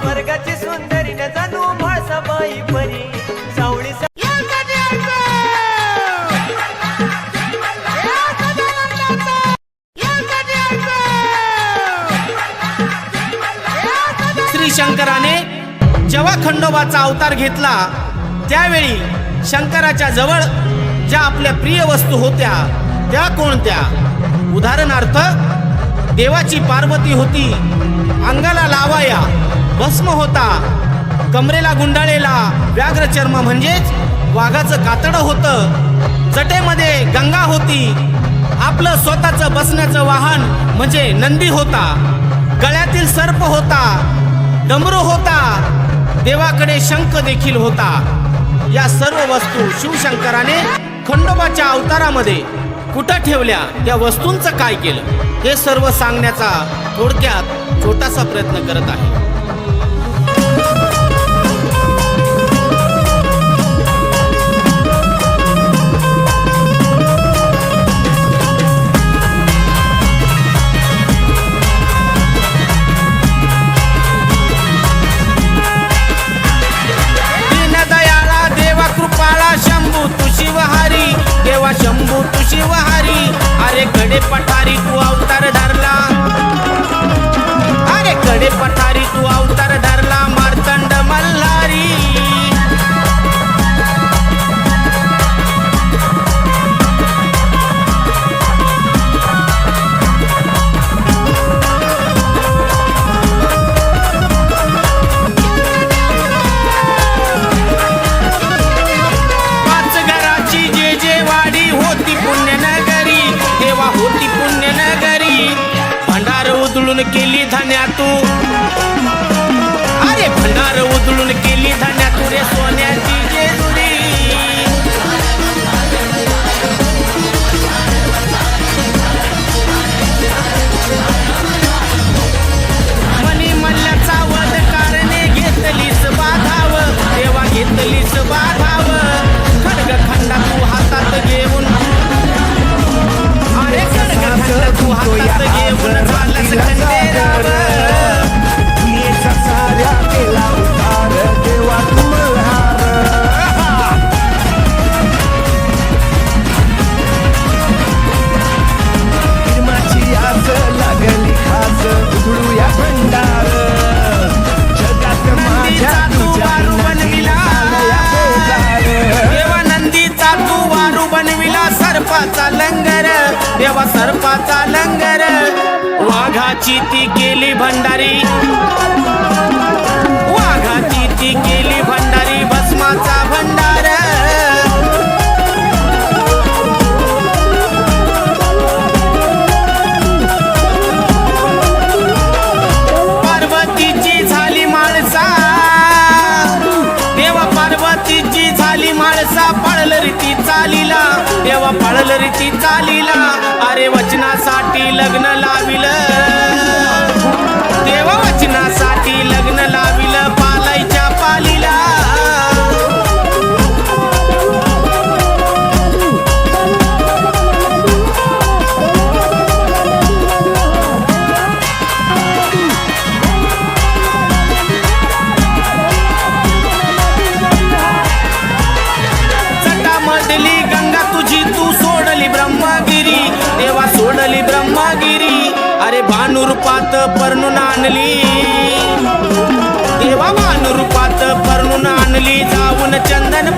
स्वर्गाची सुंदरी न जाणू म्हाळसाबाई परी सावळी श्री शंकराने जेव्हा खंडोबाचा अवतार घेतला त्यावेळी शंकराच्या जवळ ज्या आपल्या प्रिय वस्तू होत्या त्या कोणत्या? उदाहरणार्थ देवाची पार्वती होती, अंगाला लावाया भस्म होता, कमरेला गुंडाळेला व्याघ्र चर्म म्हणजेच वाघाचं कातडं होतं, जटेमध्ये गंगा होती, आपलं स्वतःचं बसण्याचं वाहन म्हणजे नंदी होता, गळ्यातील सर्प होता, डमरू होता, देवाकडे शंख देखील होता. या सर्व वस्तू शिवशंकराने खंडोबाच्या अवतारामध्ये कुठं ठेवल्या, त्या वस्तूंचं काय केलं हे सर्व सांगण्याचा थोडक्यात छोटासा प्रयत्न करत आहे. देवा शंभू तू शिवहारी, अरे कडे पठारी तू अवतार धरला, अरे कडे पठारी तू अवतार धरला, मार्तंड मल्हारी. होती पुण्यनगरी, भंडार उधळून केली धन्यातू, अरे भंडार उधळून केली धन्यातू रे सोन्याची जेजुरी. मनी मल्ल्याचा वध कारणे घेतलीस बाधाव, देवा घेतलीस बाधाव, खडग खंडा तू हातात घेऊन, तू हातात घेऊन चाललास खंडेराव, दुनियेचा साऱ्या केला उतार, देवा तू मल्हार. फिल्माची आस लागली खास, उधळूया भंडार, जगात माझ्या तू वारू बनविला, देवा नंदीचा तू वारू बनविला, सर्पाचा लंगर देवा सर्पाचा लंगर, वाघाची ती केली भंडारी, वाघाची ती केली भंडारी, भस्माचा भंडार. पार्वतीची झाली माळसा, देवा पार्वतीची झाली माळसा, पळल रीती चालीला, देवा पळल रीती चालीला, अरे वचनासाठी लग्न लाविलं, देवा वचनासाठी लग्न लाविलं, पालायच्या पालीला. जटामधली गंगा तुझी तू सोडली ब्रह्मगिरी, देवा सोडली ब्रह्मगिरी, अरे भानुरूपात परणून आणली, देवा भानुरूपात परणून आणली, जाऊन चंदन